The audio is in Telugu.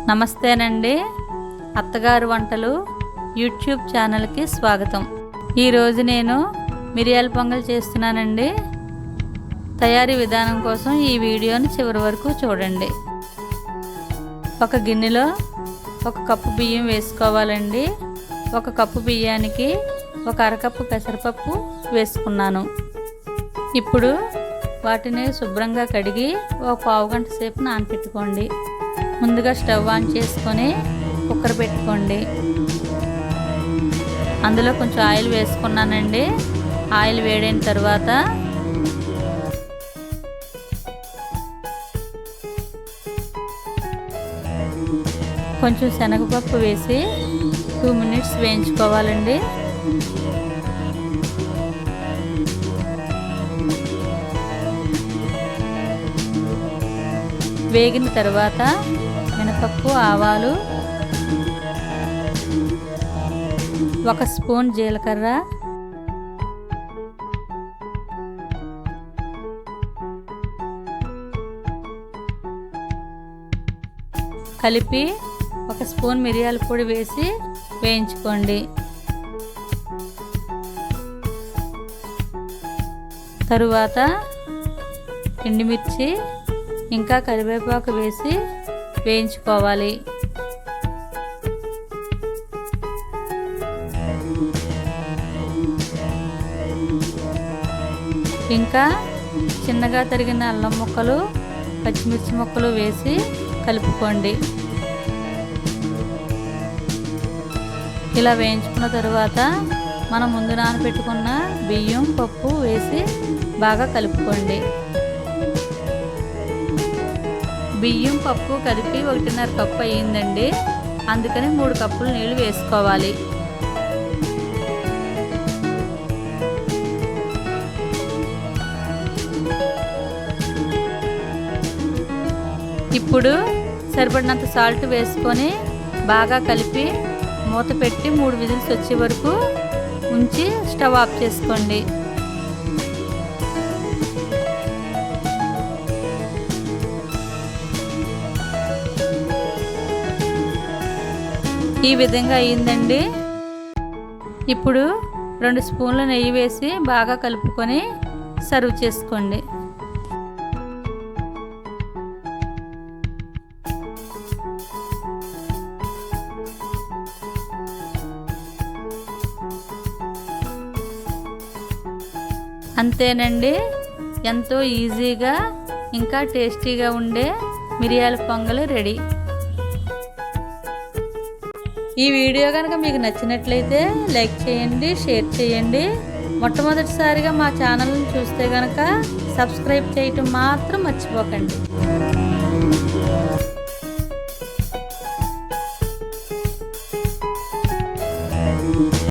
నమస్తేనండి, అత్తగారు వంటలు యూట్యూబ్ ఛానల్కి స్వాగతం. ఈరోజు నేను మిరియాల పొంగల్ చేస్తున్నానండి. తయారీ విధానం కోసం ఈ వీడియోని చివరి వరకు చూడండి. ఒక గిన్నెలో 1 కప్పు బియ్యం వేసుకోవాలండి. 1 కప్పు బియ్యానికి 1 అరకప్పు పెసరపప్పు వేసుకున్నాను. ఇప్పుడు వాటిని శుభ్రంగా కడిగి 1 పావు గంట సేపు నానపెట్టుకోండి. ముందుగా స్టవ్ ఆన్ చేసుకొని కుక్కర్ పెట్టుకోండి. అందులో కొంచెం ఆయిల్ వేసుకున్నానండి. ఆయిల్ వేడైన తర్వాత కొంచెం శనగపప్పు వేసి 2 మినిట్స్ వేయించుకోవాలండి. వేగిన తర్వాత మినపప్పు, ఆవాలు, 1 స్పూన్ జీలకర్ర, కలిపి 1 స్పూన్ మిరియాల పొడి వేసి వేయించుకోండి. తరువాత ఎండుమిర్చి ఇంకా కరివేపాకు వేసి వేయించుకోవాలి. ఇంకా చిన్నగా తరిగిన అల్లం ముక్కలు, పచ్చిమిర్చి ముక్కలు వేసి కలుపుకోండి. ఇలా వేయించుకున్న తరువాత మనం ముందు నానబెట్టుకున్న బియ్యం, పప్పు వేసి బాగా కలుపుకోండి. బియ్యం, పప్పు కలిపి 1.5 కప్పు అయ్యిందండి. అందుకని 3 కప్పులు నీళ్ళు వేసుకోవాలి. ఇప్పుడు సరిపడినంత సాల్ట్ వేసుకొని బాగా కలిపి మూత పెట్టి 3 విజిల్స్ వచ్చే వరకు ఉంచి స్టవ్ ఆఫ్ చేసుకోండి. ఈ విధంగా అయ్యిందండి. ఇప్పుడు 2 స్పూన్ల నెయ్యి వేసి బాగా కలుపుకొని సర్వ్ చేసుకోండి. అంతేనండి, ఎంతో ఈజీగా ఇంకా టేస్టీగా ఉండే మిరియాల పొంగల్ రెడీ. ఈ వీడియో కనుక మీకు నచ్చినట్లయితే లైక్ చేయండి, షేర్ చేయండి. మొట్టమొదటిసారిగా మా ఛానల్ని చూస్తే కనుక సబ్స్క్రైబ్ చేయటం మాత్రం మర్చిపోకండి.